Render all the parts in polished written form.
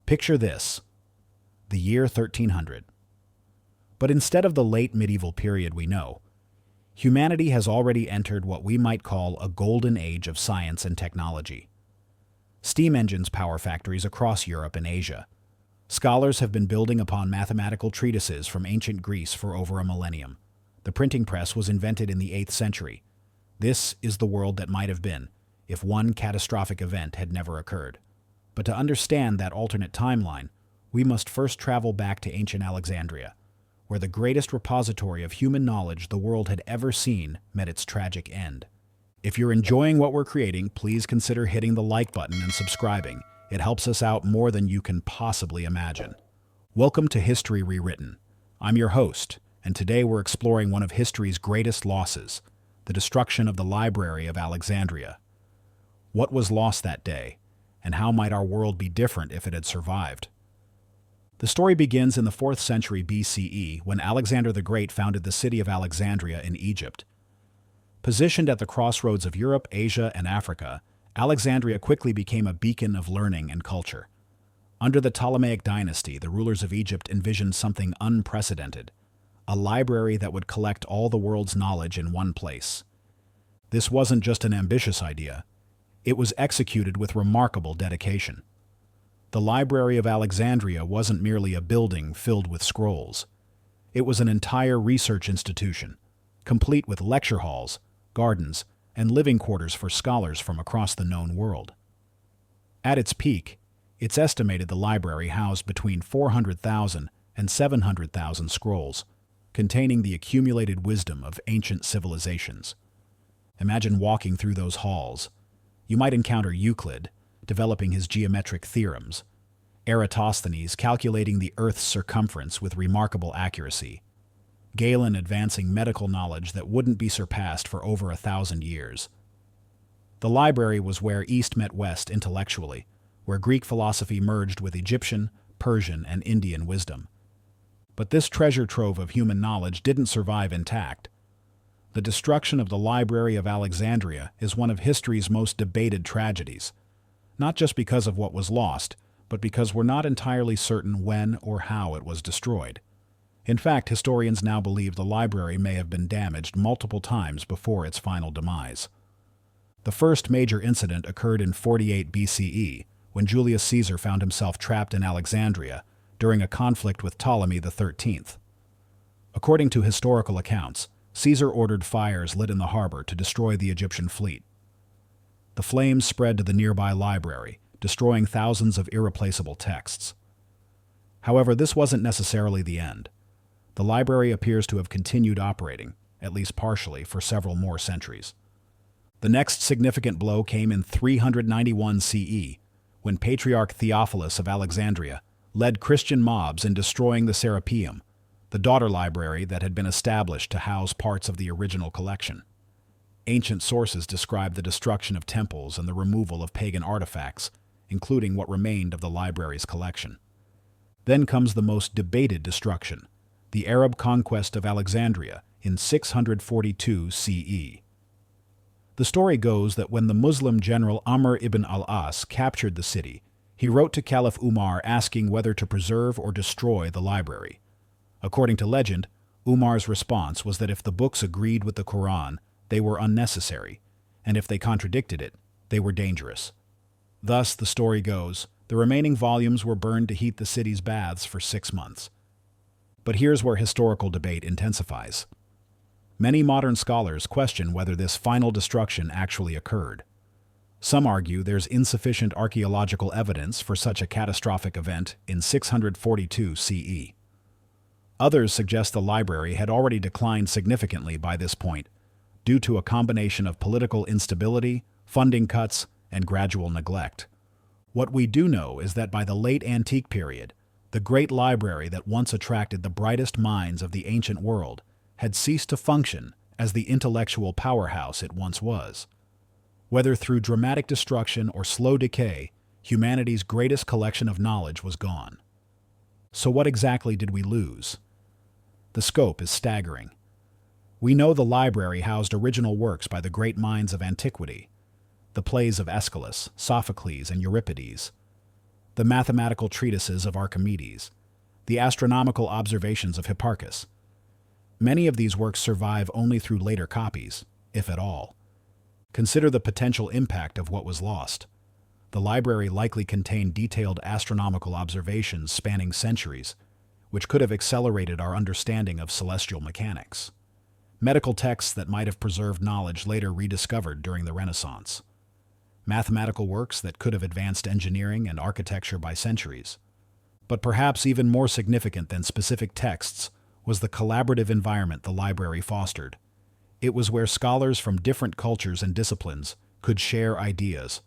Picture this, the year 1300. But instead of the late medieval period we know, humanity has already entered what we might call a golden age of science and technology. Steam engines power factories across Europe and Asia. Scholars have been building upon mathematical treatises from ancient Greece for over a millennium. The printing press was invented in the 8th century. This is the world that might have been, if one catastrophic event had never occurred. But to understand that alternate timeline, we must first travel back to ancient Alexandria, where the greatest repository of human knowledge the world had ever seen met its tragic end. If you're enjoying what we're creating, please consider hitting the like button and subscribing. It helps us out more than you can possibly imagine. Welcome to History Rewritten. I'm your host, and today we're exploring one of history's greatest losses, the destruction of the Library of Alexandria. What was lost that day, and how might our world be different if it had survived? The story begins in the 4th century BCE when Alexander the Great founded the city of Alexandria in Egypt. Positioned at the crossroads of Europe, Asia, and Africa, Alexandria quickly became a beacon of learning and culture. Under the Ptolemaic dynasty, the rulers of Egypt envisioned something unprecedented, a library that would collect all the world's knowledge in one place. This wasn't just an ambitious idea. It was executed with remarkable dedication. The Library of Alexandria wasn't merely a building filled with scrolls. It was an entire research institution, complete with lecture halls, gardens, and living quarters for scholars from across the known world. At its peak, it's estimated the library housed between 400,000 and 700,000 scrolls, containing the accumulated wisdom of ancient civilizations. Imagine walking through those halls. You might encounter Euclid, developing his geometric theorems, Eratosthenes calculating the Earth's circumference with remarkable accuracy, Galen advancing medical knowledge that wouldn't be surpassed for over 1,000 years. The library was where East met West intellectually, where Greek philosophy merged with Egyptian, Persian, and Indian wisdom. But this treasure trove of human knowledge didn't survive intact. The destruction of the Library of Alexandria is one of history's most debated tragedies, not just because of what was lost, but because we're not entirely certain when or how it was destroyed. In fact, historians now believe the library may have been damaged multiple times before its final demise. The first major incident occurred in 48 BCE, when Julius Caesar found himself trapped in Alexandria during a conflict with Ptolemy XIII. According to historical accounts, Caesar ordered fires lit in the harbor to destroy the Egyptian fleet. The flames spread to the nearby library, destroying thousands of irreplaceable texts. However, this wasn't necessarily the end. The library appears to have continued operating, at least partially, for several more centuries. The next significant blow came in 391 CE, when Patriarch Theophilus of Alexandria led Christian mobs in destroying the Serapeum, the daughter library that had been established to house parts of the original collection. Ancient sources describe the destruction of temples and the removal of pagan artifacts, including what remained of the library's collection. Then comes the most debated destruction, the Arab conquest of Alexandria in 642 CE. The story goes that when the Muslim general Amr ibn al-As captured the city, he wrote to Caliph Umar asking whether to preserve or destroy the library. According to legend, Umar's response was that if the books agreed with the Quran, they were unnecessary, and if they contradicted it, they were dangerous. Thus, the story goes, the remaining volumes were burned to heat the city's baths for 6 months. But here's where historical debate intensifies. Many modern scholars question whether this final destruction actually occurred. Some argue there's insufficient archaeological evidence for such a catastrophic event in 642 CE. Others suggest the library had already declined significantly by this point, due to a combination of political instability, funding cuts, and gradual neglect. What we do know is that by the late antique period, the great library that once attracted the brightest minds of the ancient world had ceased to function as the intellectual powerhouse it once was. Whether through dramatic destruction or slow decay, humanity's greatest collection of knowledge was gone. So what exactly did we lose? The scope is staggering. We know the library housed original works by the great minds of antiquity, the plays of Aeschylus, Sophocles, and Euripides. the mathematical treatises of Archimedes, the astronomical observations of Hipparchus. Many of these works survive only through later copies, if at all. Consider the potential impact of what was lost. The library likely contained detailed astronomical observations spanning centuries, which could have accelerated our understanding of celestial mechanics. Medical texts that might have preserved knowledge later rediscovered during the Renaissance. Mathematical works that could have advanced engineering and architecture by centuries. But perhaps even more significant than specific texts was the collaborative environment the library fostered. It was where scholars from different cultures and disciplines could share ideas,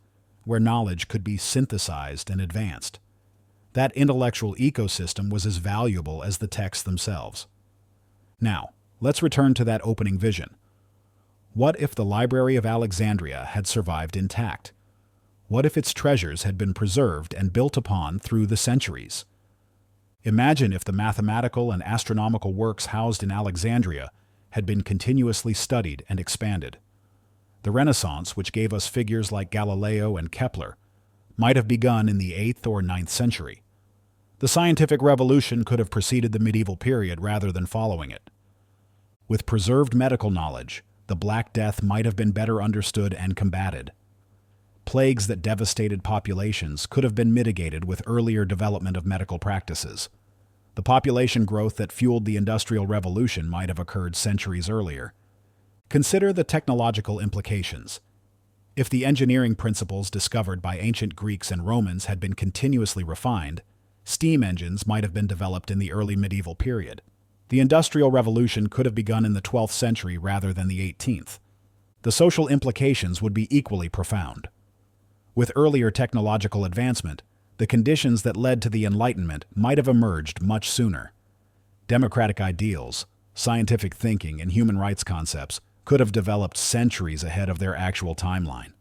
where knowledge could be synthesized and advanced. That intellectual ecosystem was as valuable as the texts themselves. Now, let's return to that opening vision. What if the Library of Alexandria had survived intact? What if its treasures had been preserved and built upon through the centuries? Imagine if the mathematical and astronomical works housed in Alexandria had been continuously studied and expanded. The Renaissance, which gave us figures like Galileo and Kepler, might have begun in the 8th or 9th century. The scientific revolution could have preceded the medieval period rather than following it. With preserved medical knowledge, the Black Death might have been better understood and combated. Plagues that devastated populations could have been mitigated with earlier development of medical practices. The population growth that fueled the Industrial Revolution might have occurred centuries earlier. Consider the technological implications. If the engineering principles discovered by ancient Greeks and Romans had been continuously refined, steam engines might have been developed in the early medieval period. The Industrial Revolution could have begun in the 12th century rather than the 18th. The social implications would be equally profound. With earlier technological advancement, the conditions that led to the Enlightenment might have emerged much sooner. Democratic ideals, scientific thinking, and human rights concepts could have developed centuries ahead of their actual timeline.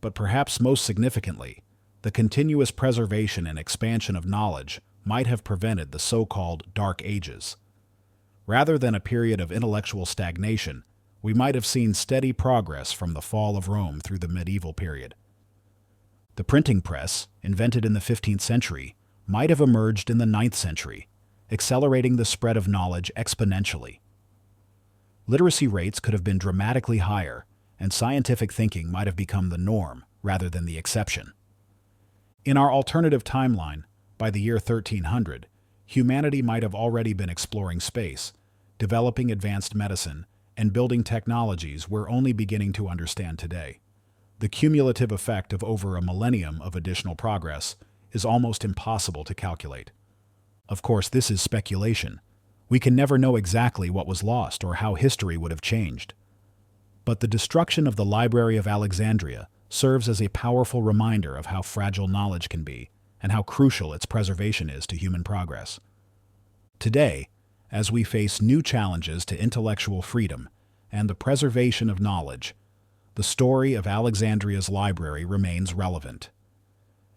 But perhaps most significantly, the continuous preservation and expansion of knowledge might have prevented the so-called Dark Ages. Rather than a period of intellectual stagnation, we might have seen steady progress from the fall of Rome through the medieval period. The printing press, invented in the 15th century, might have emerged in the 9th century, accelerating the spread of knowledge exponentially. Literacy rates could have been dramatically higher, and scientific thinking might have become the norm rather than the exception. In our alternative timeline, by the year 1300, humanity might have already been exploring space, developing advanced medicine, and building technologies we're only beginning to understand today. The cumulative effect of over a millennium of additional progress is almost impossible to calculate. Of course, this is speculation. We can never know exactly what was lost or how history would have changed. But the destruction of the Library of Alexandria serves as a powerful reminder of how fragile knowledge can be and how crucial its preservation is to human progress. Today, as we face new challenges to intellectual freedom and the preservation of knowledge, the story of Alexandria's library remains relevant.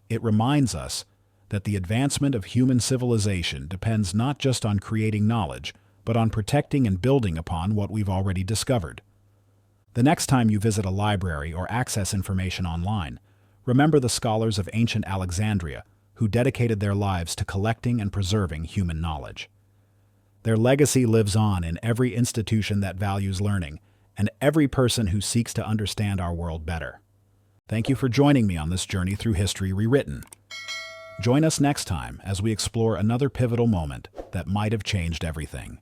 It reminds us that the advancement of human civilization depends not just on creating knowledge, but on protecting and building upon what we've already discovered. The next time you visit a library or access information online, remember the scholars of ancient Alexandria who dedicated their lives to collecting and preserving human knowledge. Their legacy lives on in every institution that values learning and every person who seeks to understand our world better. Thank you for joining me on this journey through history rewritten. Join us next time as we explore another pivotal moment that might have changed everything.